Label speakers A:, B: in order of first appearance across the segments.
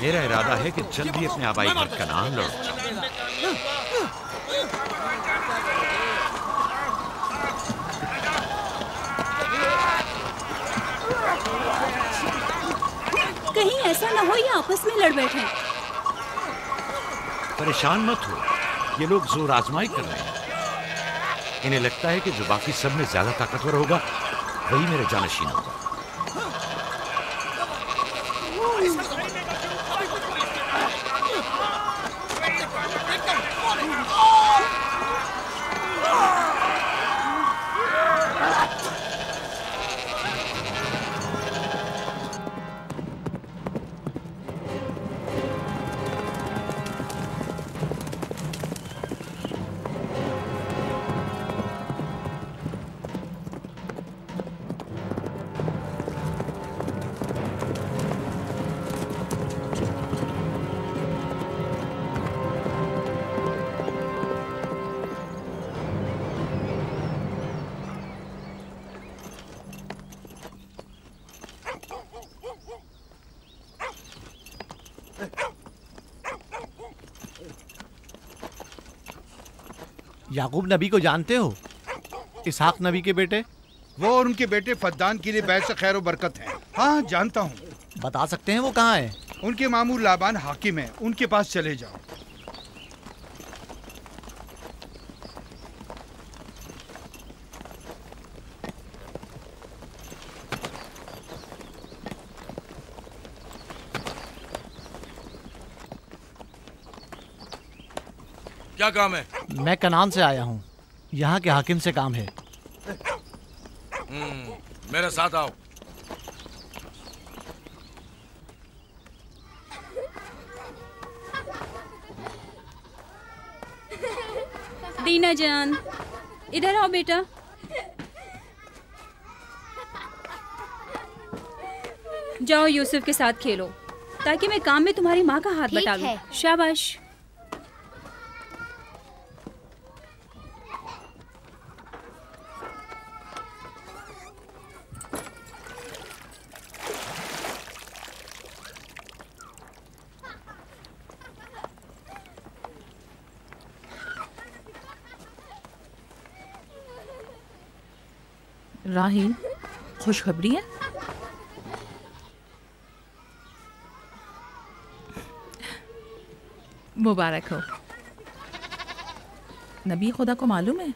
A: मेरा इरादा है कि जल्दी अपने आबाई घर कनान लौट जाऊं।
B: कहीं ऐसा ना हो ये आपस में लड़ बैठे।
A: परेशान मत हो, ये लोग जोर आजमाई कर रहे हैं। इन्हें लगता है कि जो बाकी सब में ज्यादा ताकतवर होगा वही मेरे जानशीन होगा।
C: याकूब नबी को जानते हो? इसहाक नबी के बेटे।
D: वो और उनके बेटे फद्दान के लिए बैत से खैर बरकत है। हाँ जानता हूँ।
C: बता सकते हैं वो कहाँ है?
D: उनके मामू लाबान हाकिम है, उनके पास चले जाओ।
E: क्या काम है?
C: मैं कनान से आया हूँ, यहाँ के हाकिम से काम है।
E: मेरे साथ आओ।
B: दीना जान, इधर आओ बेटा। जाओ यूसुफ के साथ खेलो ताकि मैं काम में तुम्हारी माँ का हाथ बटा लूं। शाबाश।
F: राहील, खुशखबरी है? मुबारक हो। नबी खुदा को मालूम है?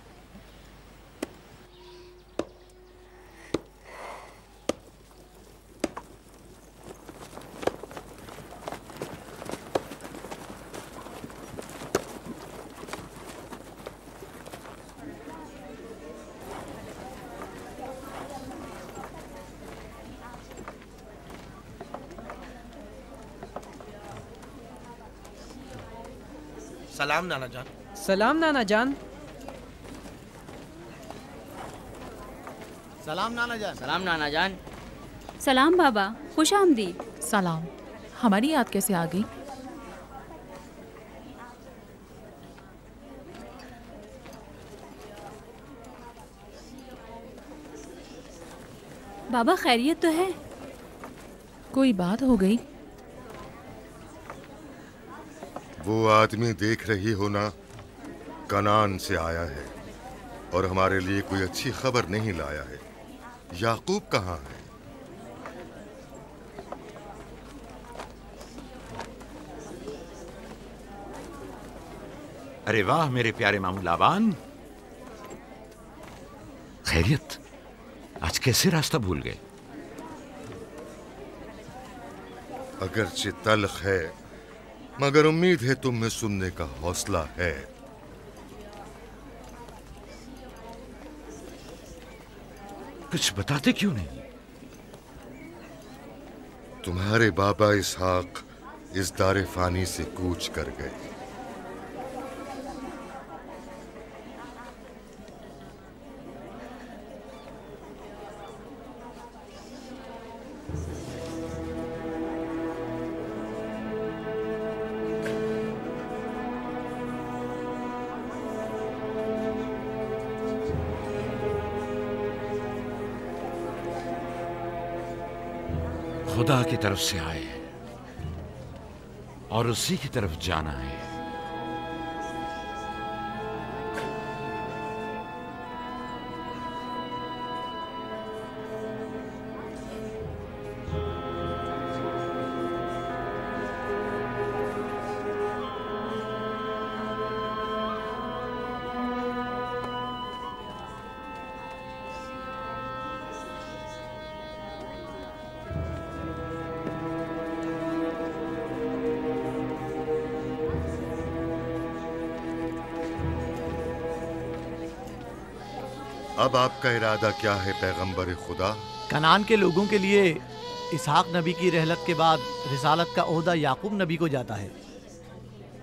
E: सलाम नाना जान।
G: सलाम नाना जान।
C: सलाम नाना जान।
H: सलाम नाना जान।
B: सलाम बाबा, खुश आमदीद।
F: सलाम। हमारी याद कैसे आ गई?
B: बाबा खैरियत तो है?
F: कोई बात हो गई?
I: वो आदमी देख रही हो ना, कनान से आया है और हमारे लिए कोई अच्छी खबर नहीं लाया है। याकूब कहाँ है?
A: अरे वाह मेरे प्यारे मामू लाबान, खैरियत? आज कैसे रास्ता भूल गए?
I: अगरचे तल्ख है मगर उम्मीद है तुम में सुनने का हौसला है।
A: कुछ बताते क्यों नहीं?
I: तुम्हारे बाबा इसहाक इस दारे फानी से कूच कर गए।
A: खुदा की तरफ से आए। और उसी की तरफ जाना है।
I: अब आपका इरादा क्या है पैगंबर खुदा?
C: कनान के लोगों के लिए इसहाक नबी की रहलत के बाद रिसालत का ओहदा याकूब नबी को जाता है।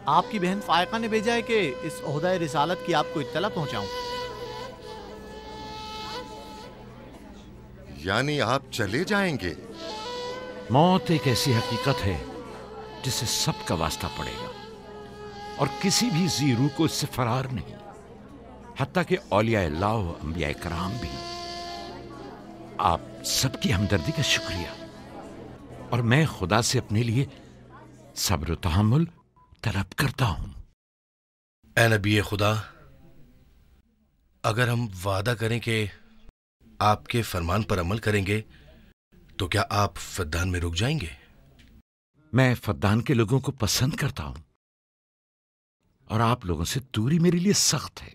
C: आपकी बहन फायका ने भेजा है कि इस ओहदा रिसालत की आपको इत्तला पहुंचाऊं।
I: यानी आप चले जाएंगे?
A: मौत एक ऐसी हकीकत है जिससे सबका वास्ता पड़ेगा और किसी भी जी रूह को इससे फरार नहीं, हत्ता कि औलिया अल्लाह व अंबिया कराम भी। आप सबकी हमदर्दी का शुक्रिया, और मैं खुदा से अपने लिए सब्र व तहम्मुल तलब करता हूं।
E: ए नबी खुदा, अगर हम वादा करें कि आपके फरमान पर अमल करेंगे तो क्या आप फद्दान में रुक जाएंगे?
A: मैं फद्दान के लोगों को पसंद करता हूं और आप लोगों से दूरी मेरे लिए सख्त है।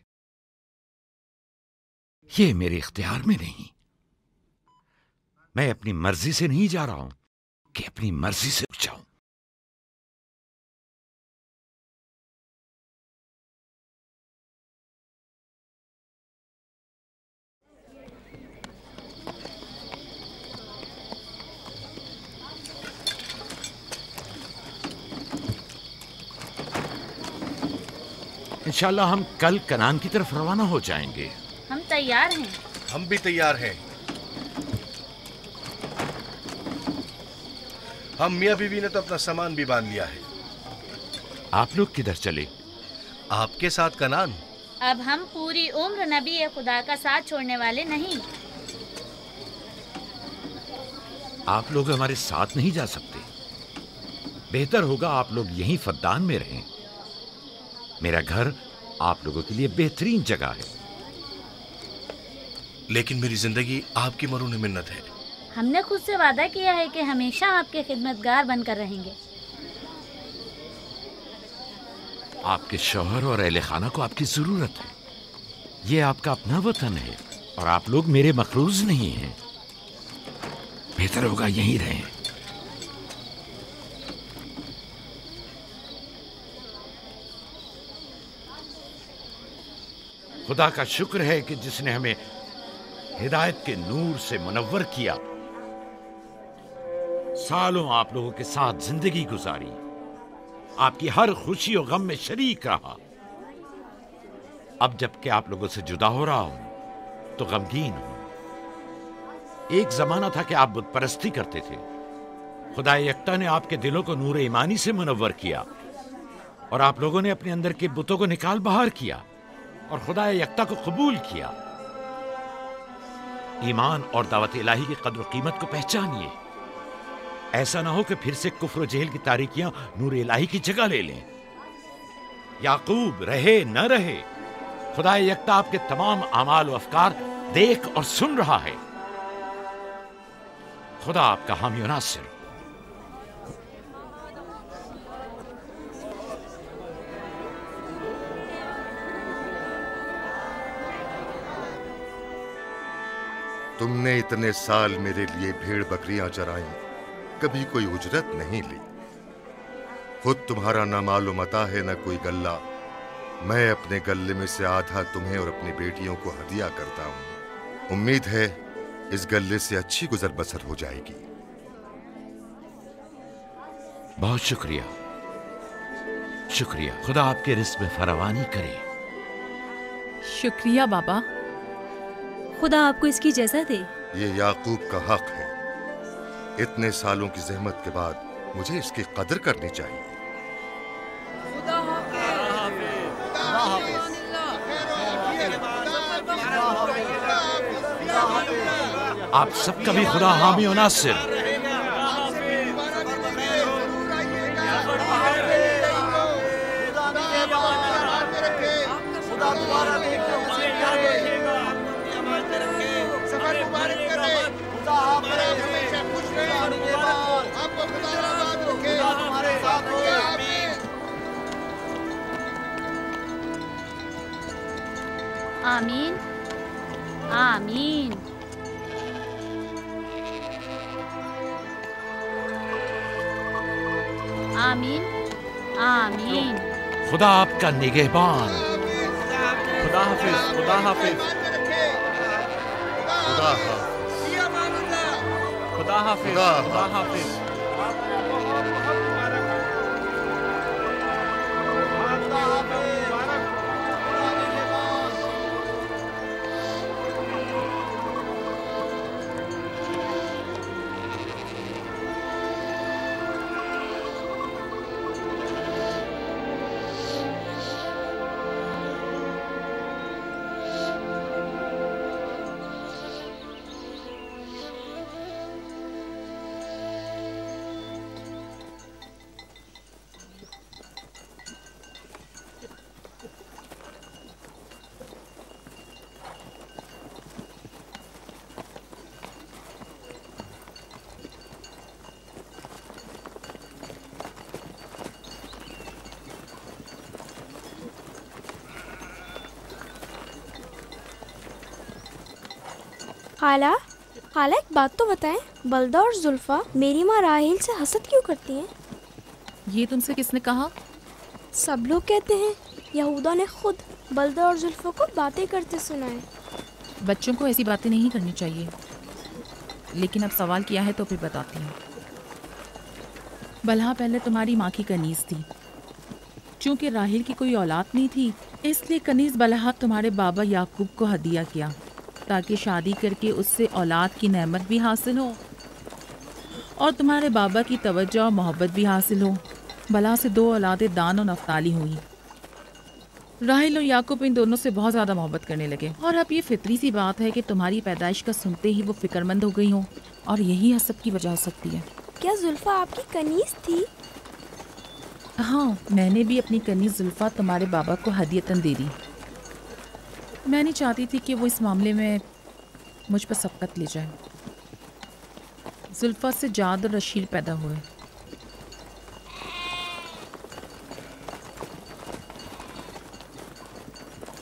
A: ये मेरे इख्तियार में नहीं। मैं अपनी मर्जी से नहीं जा रहा हूं कि अपनी मर्जी से रुक जाऊं। इंशाल्लाह हम कल कनान की तरफ रवाना हो जाएंगे।
G: हम तैयार हैं।
E: हम भी तैयार हैं। हम मियाँ बीवी ने तो अपना सामान भी बांध लिया है।
A: आप लोग किधर चले?
E: आपके साथ कनान।
G: अब हम पूरी उम्र नबी खुदा का साथ छोड़ने वाले नहीं।
A: आप लोग हमारे साथ नहीं जा सकते। बेहतर होगा आप लोग यहीं फद्दान में रहें। मेरा घर आप लोगों के लिए बेहतरीन जगह है।
E: लेकिन मेरी जिंदगी आपकी मरून मिन्नत है।
G: हमने खुद से वादा किया है कि हमेशा आपके खिदमतगार बनकर रहेंगे।
A: आपके शौहर और अहले खाना को आपकी जरूरत है। ये आपका अपना वतन है और आप लोग मेरे मखरूज नहीं हैं। बेहतर होगा यहीं रहें। खुदा का शुक्र है कि जिसने हमें हिदायत के नूर से मुनव्वर किया। सालों आप लोगों के साथ जिंदगी गुजारी, आपकी हर खुशी और गम में शरीक रहा। अब जबकि आप लोगों से जुदा हो रहा हूं तो गमगीन हूं। एक जमाना था कि आप बुत परस्ती करते थे। खुदा यकता ने आपके दिलों को नूर ईमानी से मुनव्वर किया और आप लोगों ने अपने अंदर के बुतों को निकाल बाहर किया और खुदा यकता को कबूल किया। ईमान और दावत इलाही की कद्र कीमत को पहचानिए। ऐसा ना हो कि फिर से कुफ्र जेल की तारीकियां नूर इलाही की जगह ले लें। याकूब रहे न रहे, खुदा यकता आपके तमाम अमाल व अफकार देख और सुन रहा है। खुदा आपका हामी और नासिर।
I: तुमने इतने साल मेरे लिए भेड़ बकरियां चराई, कभी कोई उजरत नहीं ली। खुद तुम्हारा ना मालूम मता है न कोई गल्ला। मैं अपने गल्ले में से आधा तुम्हें और अपनी बेटियों को हदिया करता हूं। उम्मीद है इस गल्ले से अच्छी गुजर बसर हो जाएगी।
A: बहुत शुक्रिया, शुक्रिया। खुदा आपके रिस्क में फरावानी करे।
F: शुक्रिया बाबा।
B: खुदा आपको इसकी जज़ा दे।
I: ये याकूब का हक है। इतने सालों की जहमत के बाद मुझे इसकी कदर करनी चाहिए।
A: आप सबका भी खुदा हामी और नासिर।
G: आमीन आमीन। आमीन आमीन।
A: खुदा आपका निगहबान।
C: खुदा हाफिज, खुदा हाफिज,
I: खुदा हाफिज,
C: खुदा हाफिज,
I: खुदा
C: खुदा हाफिज।
H: खाला, खाला एक बात तो बताएं, बलदा और जुल्फा मेरी माँ राहेल से हसद क्यों करती हैं?
F: ये तुमसे किसने कहा?
H: सब लोग कहते हैं यहूदा ने खुद बलदा और जुल्फा को बातें करते सुना है।
F: बच्चों को ऐसी बातें नहीं करनी चाहिए, लेकिन अब सवाल किया है तो फिर बताती हूँ। बलहा पहले तुम्हारी माँ की कनीज थी। चूँकि राहेल की कोई औलाद नहीं थी, इसलिए कनीज बलहा तुम्हारे बाबा याकूब को हदिया किया, ताकि शादी करके उससे औलाद की नेमत भी हासिल हो और तुम्हारे बाबा की तवज्जो और मोहब्बत भी हासिल हो। बलहा से 2 औलादें दान और नफ्ताली हुई। राहेल और याकूब इन दोनों से बहुत ज़्यादा मोहब्बत करने लगे, और अब ये फितरी सी बात है कि तुम्हारी पैदाइश का सुनते ही वो फिक्रमंद हो गई हो, और यही हसद की वजह हो सकती है।
H: क्या जुल्फा आपकी कनीज थी?
F: हाँ, मैंने भी अपनी कनीज जुल्फा तुम्हारे बाबा को हदियतन दे दी। मैं नहीं चाहती थी कि वो इस मामले में मुझ पर सबकत ले जाए। जुल्फा से जाद और रशील पैदा हुए।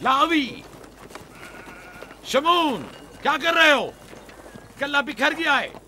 A: लावी, शमून, क्या कर रहे हो? कल्ला बिखर गया है।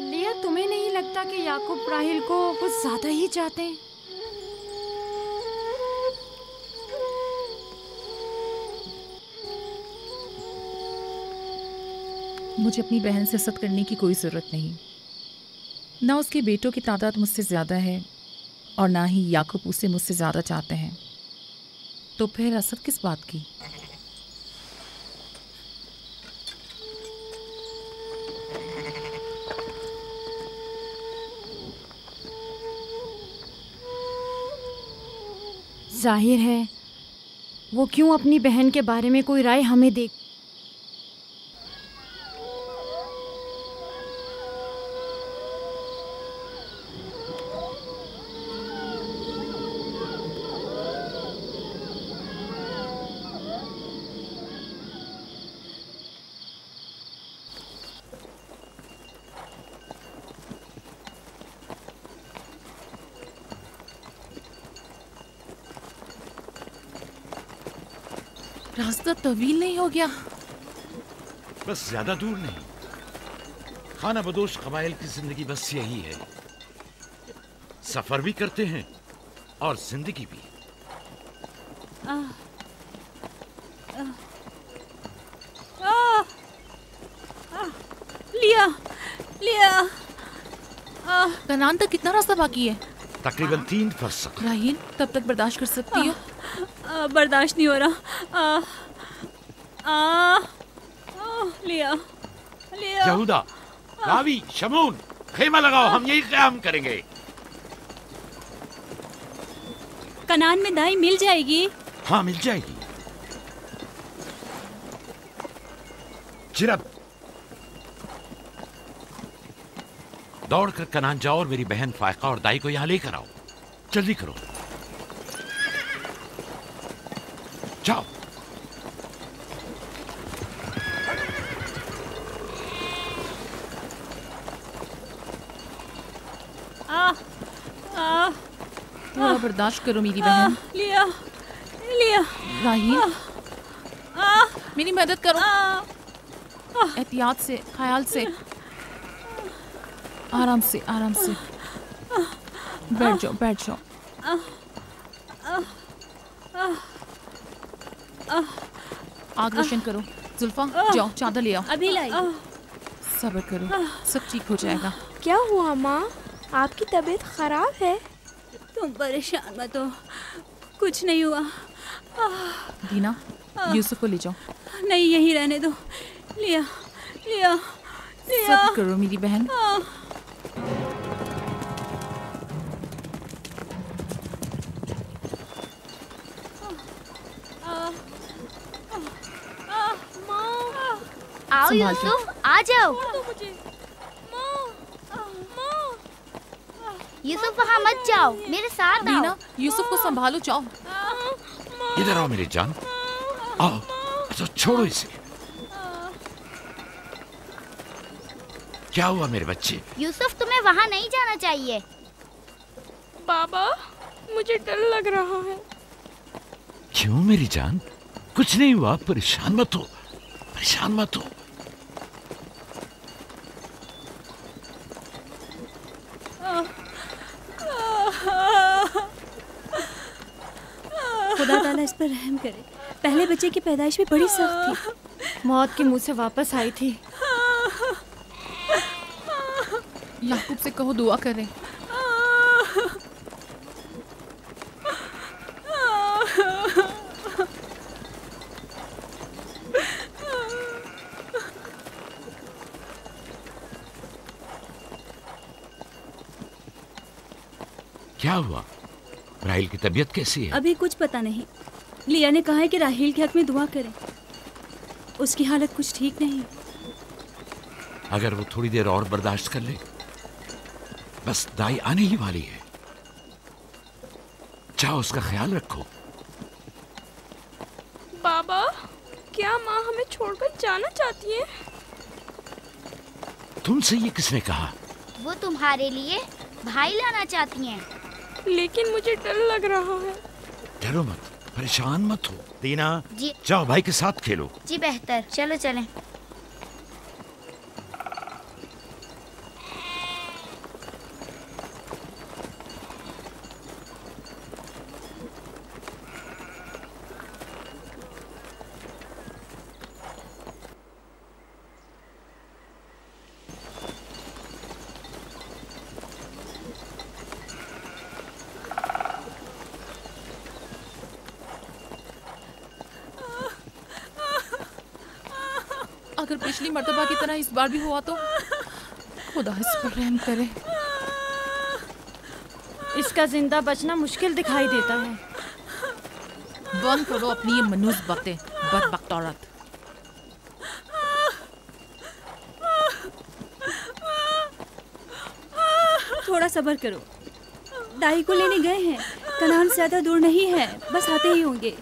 J: लिया, तुम्हें नहीं लगता कि याकूब राहिल को कुछ ज्यादा ही चाहते हैं?
F: मुझे अपनी बहन से हसद करने की कोई ज़रूरत नहीं। ना उसके बेटों की तादाद मुझसे ज़्यादा है और ना ही याकूब उसे मुझसे ज़्यादा चाहते हैं, तो फिर हसद किस बात की?
J: जाहिर है वो क्यों अपनी बहन के बारे में कोई राय हमें दे।
F: रास्ता तवील नहीं हो गया?
A: बस ज्यादा दूर नहीं। खाना बदोश कबाइल की जिंदगी बस यही है, सफर भी करते हैं और जिंदगी भी।
B: लिया, लिया,
F: कनान तक कितना रास्ता बाकी है?
A: तकरीबन 3 फरसख।
F: राहील, तब तक बर्दाश्त कर सकती हो?
B: बर्दाश्त नहीं हो रहा। लिया लिया।
A: यहूदा, रावी, शमून, खेमा लगाओ, हम यही क़याम करेंगे।
B: कनान में दाई मिल जाएगी?
A: हाँ, मिल जाएगी। चिरब, दौड़कर कनान जाओ और मेरी बहन फायका और दाई को यहाँ लेकर आओ। जल्दी करो, जाओ।
F: थोड़ा बर्दाश्त करो मेरी बहन।
B: लिया लिया।
F: राहील, मेरी मदद करो। एहतियात से, ख्याल से, आराम से, आराम से। बैठ जाओ, बैठ जाओ। आग रोशन करो। जुल्फा, जाओ चादर ले आओ।
B: अभी लाई।
F: सब्र करो, सब ठीक हो जाएगा।
H: क्या हुआ माँ? आपकी तबीयत खराब है?
B: तुम परेशान मत हो, कुछ नहीं हुआ।
F: दीना, यूसुफ को ले जाओ।
B: नहीं, यहीं रहने दो। लिया लिया लिया।
F: सब्र करो मेरी बहन।
G: आओ यूसुफ, आ जाओ। यूसुफ वहाँ मत जाओ, मेरे साथ आओ।
F: दीना, यूसुफ को संभालो, जाओ।
A: इधर आओ मेरी जान, आओ। तो छोड़ो इसे। क्या हुआ मेरे बच्चे?
G: यूसुफ, तुम्हें वहाँ नहीं जाना चाहिए।
H: बाबा, मुझे डर लग रहा है।
A: क्यों मेरी जान? कुछ नहीं हुआ, परेशान मत हो, परेशान मत हो।
B: खुदा ताला इस पर रहम करे। पहले बच्चे की पैदाइश भी बड़ी सख्त थी,
J: मौत के मुंह से वापस आई थी।
F: याकूब से कहो दुआ करें।
A: क्या हुआ? राहिल की तबीयत कैसी है?
B: अभी कुछ पता नहीं। लिया ने कहा है कि राहिल के हक में दुआ करें। उसकी हालत कुछ ठीक नहीं।
A: अगर वो थोड़ी देर और बर्दाश्त कर ले, बस दाई आने ही वाली है। जाओ, उसका ख्याल रखो।
H: बाबा, क्या माँ हमें छोड़कर जाना चाहती है?
A: तुमसे ये किसने कहा?
G: वो तुम्हारे लिए भाई लाना चाहती हैं।
H: लेकिन मुझे डर लग रहा है।
A: डरो मत, परेशान मत हो। दीना,
G: जी।
A: जाओ भाई के साथ खेलो।
G: जी बेहतर, चलो चलें।
F: अगर पिछली मर्तबा की तरह इस बार भी हुआ तो खुदा इस पर रहम करे।
J: इसका जिंदा बचना मुश्किल दिखाई देता है।
F: बंद करो अपनी ये मनूस बातें, बदबख्त औरत।
B: थोड़ा सब्र करो, दाई को लेने गए हैं। कनान से ज्यादा दूर नहीं है, बस आते ही होंगे।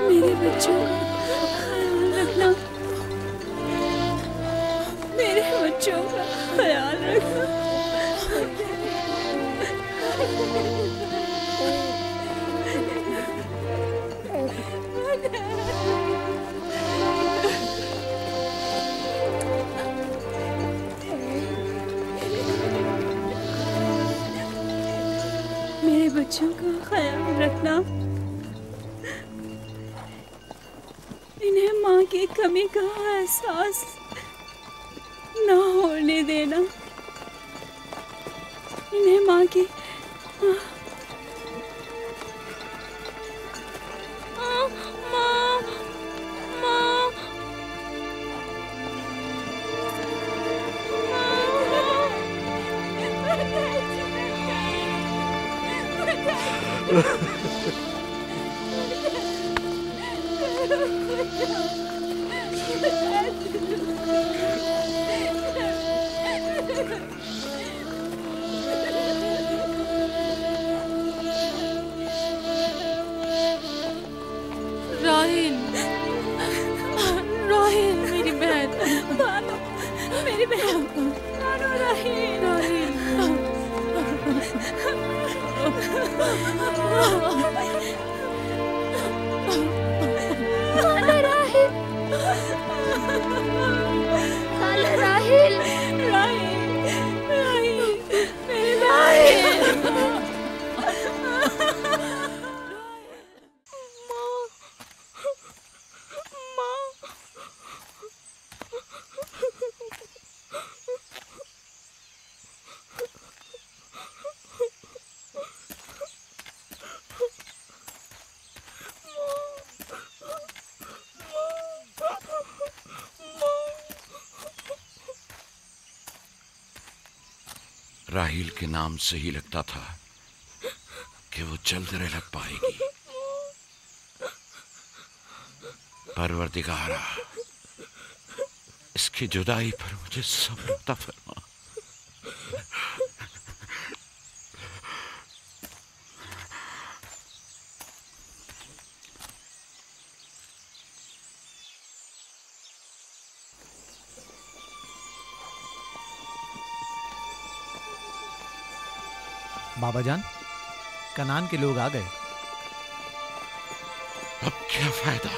B: मेरे बच्चों का ख्याल रखना, मेरे बच्चों का ख्याल रखना। मेरे बच्चों का ख्याल रखना, इन्हें माँ की कमी का एहसास ना होने देना, इन्हें माँ की
F: राहिल, राहिल मेरी बहन,
B: बानो, मेरी बहन, बानो, राहिल, राहिल।
H: खाला राहिल, खाला राहिल,
B: राहिल, राहिल, मेरी राहिल।
A: राहील के नाम से ही लगता था कि वो जल्द रह पाएगी। परवरदिगारा, इसकी जुदाई पर मुझे सब्र अता फरमा।
C: बाबा जान, कनान के लोग आ गए।
A: अब क्या फायदा?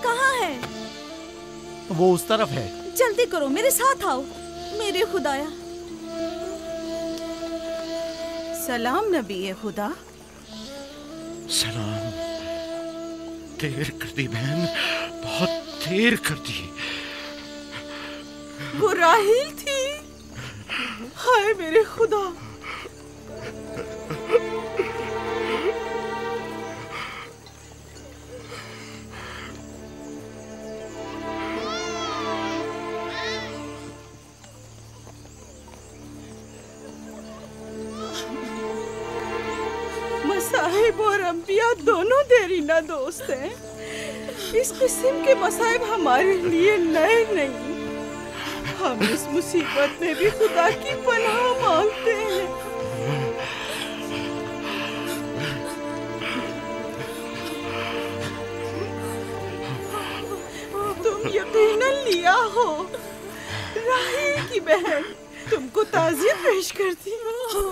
B: कहाँ है?
C: वो उस तरफ है।
B: जल्दी करो, मेरे साथ आओ। मेरे खुदाया।
K: सलाम नबी खुदा।
A: सलाम। देर कर दी बहन, बहुत देर कर दी।
K: वो राहील थी। हाय मेरे खुदा। मसाहिब और अंबिया दोनों देरीना दोस्त हैं। इस किस्म के मसाइब हमारे लिए नए नहीं। हम इस मुसीबत में भी खुदा की पनाह मांगते हैं। तुम यकीनन लिया हो। राहील की बहन तुमको ताज़ियत पेश करती हो।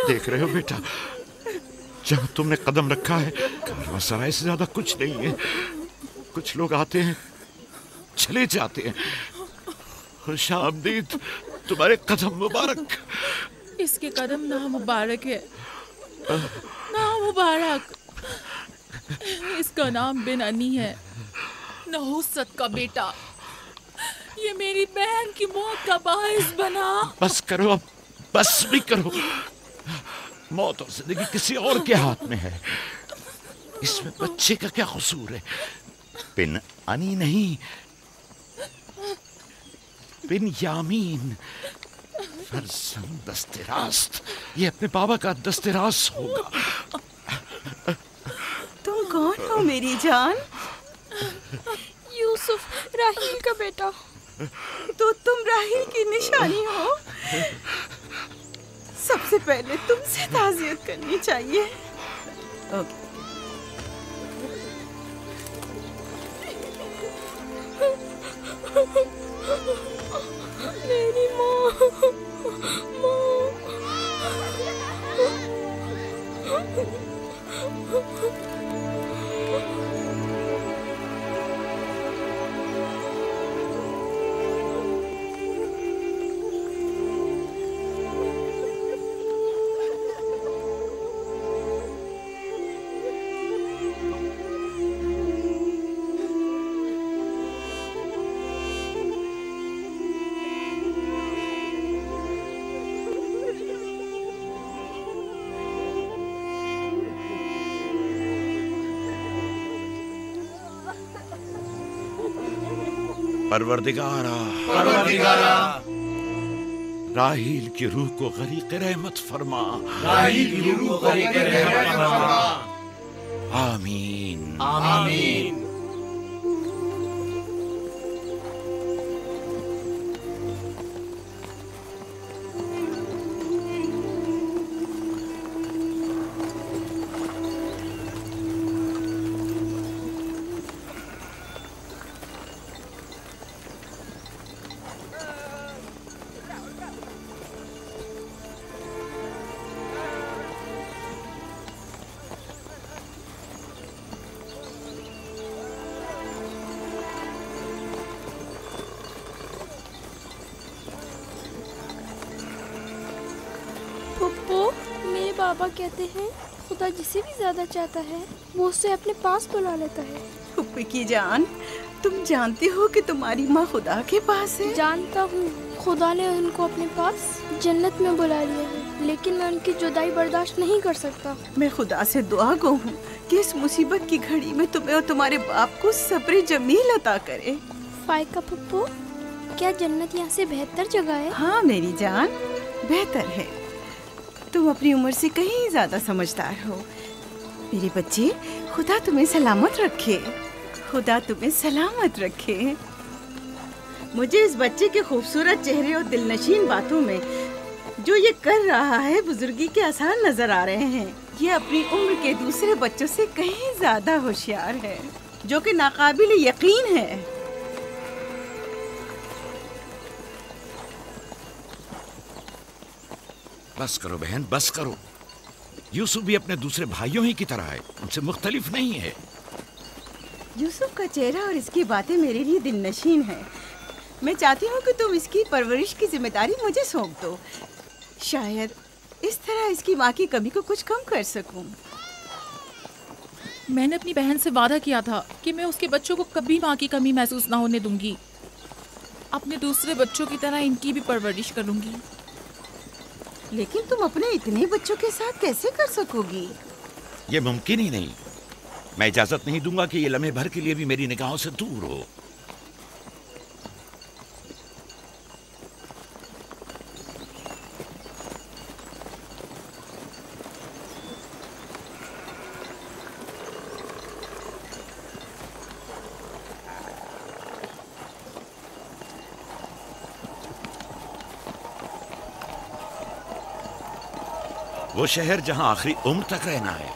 A: देख रहे हो बेटा, जहाँ तुमने कदम रखा है कारवांसराय से ज्यादा कुछ नहीं है। कुछ लोग आते हैं, चले जाते हैं। खुशामदीद तुम्हारे कदम मुबारक।
F: इसके कदम ना मुबारक है, ना मुबारक। इसका नाम बिन अनी है, नहुसत का बेटा। ये मेरी बहन की मौत का बाइस बना।
A: बस करो अब, बस भी करो। मौत और जिंदगी किसी और के हाथ में है। इसमें बच्चे का क्या कसूर है? बिन अनी नहीं, बिन यामीन, फरजंद दस्तरास्त। ये अपने बाबा का दस्तरास्त होगा।
K: तुम कौन हो मेरी जान?
H: यूसुफ, राहील का बेटा।
K: तो तुम राहील की निशानी हो। सबसे पहले तुमसे ताज़ियत करनी चाहिए। ओके।
H: मेरी माँ।
A: परवरदिगारा, राहील की रूह को गरीक़ रहमत फरमा।
C: राहील की रूह को गरीक़ रहमत फरमा।
A: आमीन
C: आमीन।
H: बाबा कहते हैं खुदा जिसे भी ज्यादा चाहता है वो उसे अपने पास बुला लेता है।
K: फुप्पी की जान, तुम जानते हो कि तुम्हारी माँ खुदा के पास है?
H: जानता हूँ, खुदा ने उनको अपने पास जन्नत में बुला लिया है, लेकिन मैं उनकी जुदाई बर्दाश्त नहीं कर सकता।
K: मैं खुदा से दुआ गो हूँ कि इस मुसीबत की घड़ी में तुम्हें और तुम्हारे बाप को सब्र जमील अता करे।
H: फायका पप्पू, क्या जन्नत यहाँ से बेहतर जगह है?
K: हाँ मेरी जान, बेहतर है। तुम अपनी उम्र से कहीं ज्यादा समझदार हो मेरे बच्चे। खुदा तुम्हें सलामत रखे, खुदा तुम्हें सलामत रखे। मुझे इस बच्चे के खूबसूरत चेहरे और दिलनशीन बातों में जो ये कर रहा है बुजुर्गी के आसार नजर आ रहे हैं। ये अपनी उम्र के दूसरे बच्चों से कहीं ज्यादा होशियार है, जो कि नाकाबिल यकीन है।
A: बस करो बहन, बस करो। यूसुफ भी अपने दूसरे भाइयों ही की तरह है, उनसे मुख्तलिफ नहीं है।
K: यूसुफ का चेहरा और इसकी बातें मेरे लिए दिलनशीन है। मैं चाहती हूँ कि तुम इसकी परवरिश की जिम्मेदारी मुझे सौंप दो। शायद इस तरह इसकी माँ की कमी को कुछ कम कर सकूं।
F: मैंने अपनी बहन से वादा किया था कि मैं उसके बच्चों को कभी माँ की कमी महसूस ना होने दूंगी। अपने दूसरे बच्चों की तरह इनकी भी परवरिश करूंगी।
K: लेकिन तुम अपने इतने बच्चों के साथ कैसे कर सकोगी?
A: ये मुमकिन ही नहीं। मैं इजाजत नहीं दूंगा कि ये लम्हे भर के लिए भी मेरी निगाहों से दूर हो। वो शहर जहां आखिरी उम्र तक रहना है।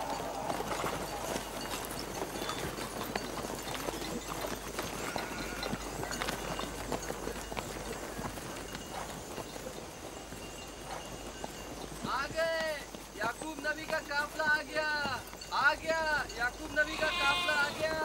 L: आ गए, याकूब नबी का काफला आ गया, आ गया, याकूब नबी का काफला आ गया।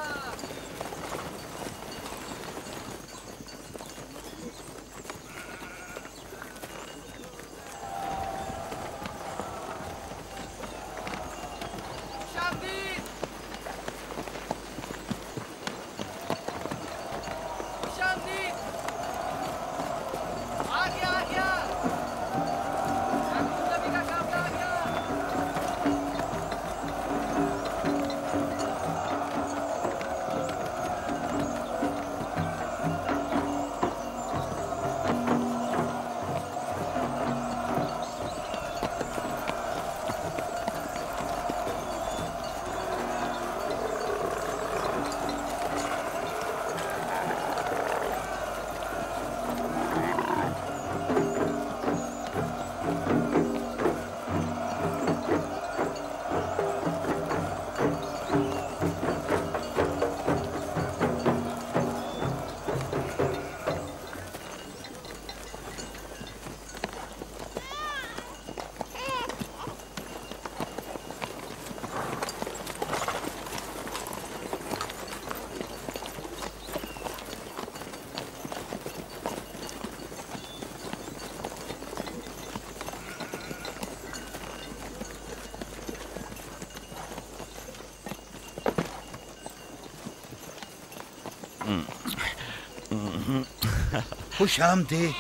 D: खुश आमदीद।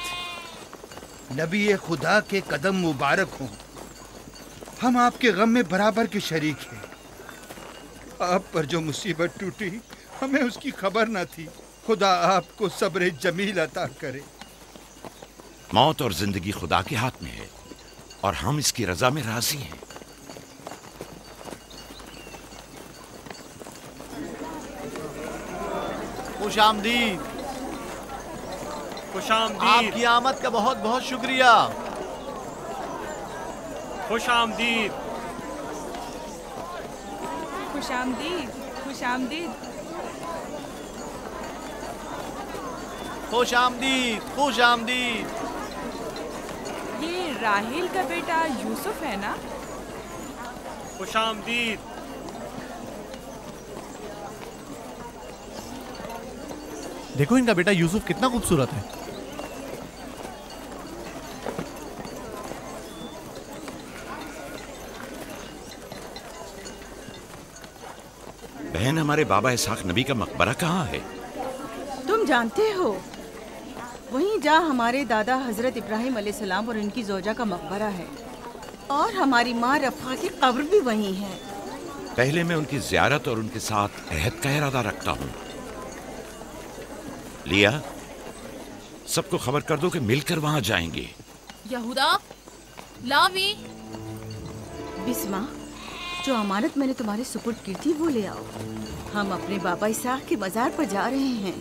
D: नबी खुदा के कदम मुबारक हों। हम आपके गम में बराबर के शरीक हैं। आप पर जो मुसीबत टूटी हमें उसकी खबर न थी। खुदा आपको सब्र जमील अता करे।
A: मौत और जिंदगी खुदा के हाथ में है और हम इसकी रजा में राजी हैं।
C: खुश आमदीद।
M: खुश आमदीद।
C: आपकी आमद का बहुत बहुत शुक्रिया।
M: खुश आमदीद।
K: खुश आमदीद। खुश आमदीद।
C: खुश आमदीद। खुश आमदीद।
K: ये राहिल का बेटा यूसुफ है ना?
M: खुश आमदीद।
C: देखो इनका बेटा यूसुफ कितना खूबसूरत है।
A: बहन, हमारे बाबा इसहाक नबी का मकबरा कहाँ है?
K: तुम जानते हो, वहीं जा हमारे दादा हजरत इब्राहिम अलैहिस्सलाम और उनकी जोजा का मकबरा है, और हमारी माँ रफ़ा की कब्र भी वहीं है।
A: पहले मैं उनकी ज़ियारत और उनके साथ अहद का इरादा रखता हूँ। लिया, सबको खबर कर दो कि मिलकर वहां जाएंगे।
F: यहूदा, लावी,
K: बिस्मा, जो अमानत मैंने तुम्हारे सुपुर्द की थी वो ले आओ। हम अपने बाबा इसहाक के मजार पर जा रहे हैं।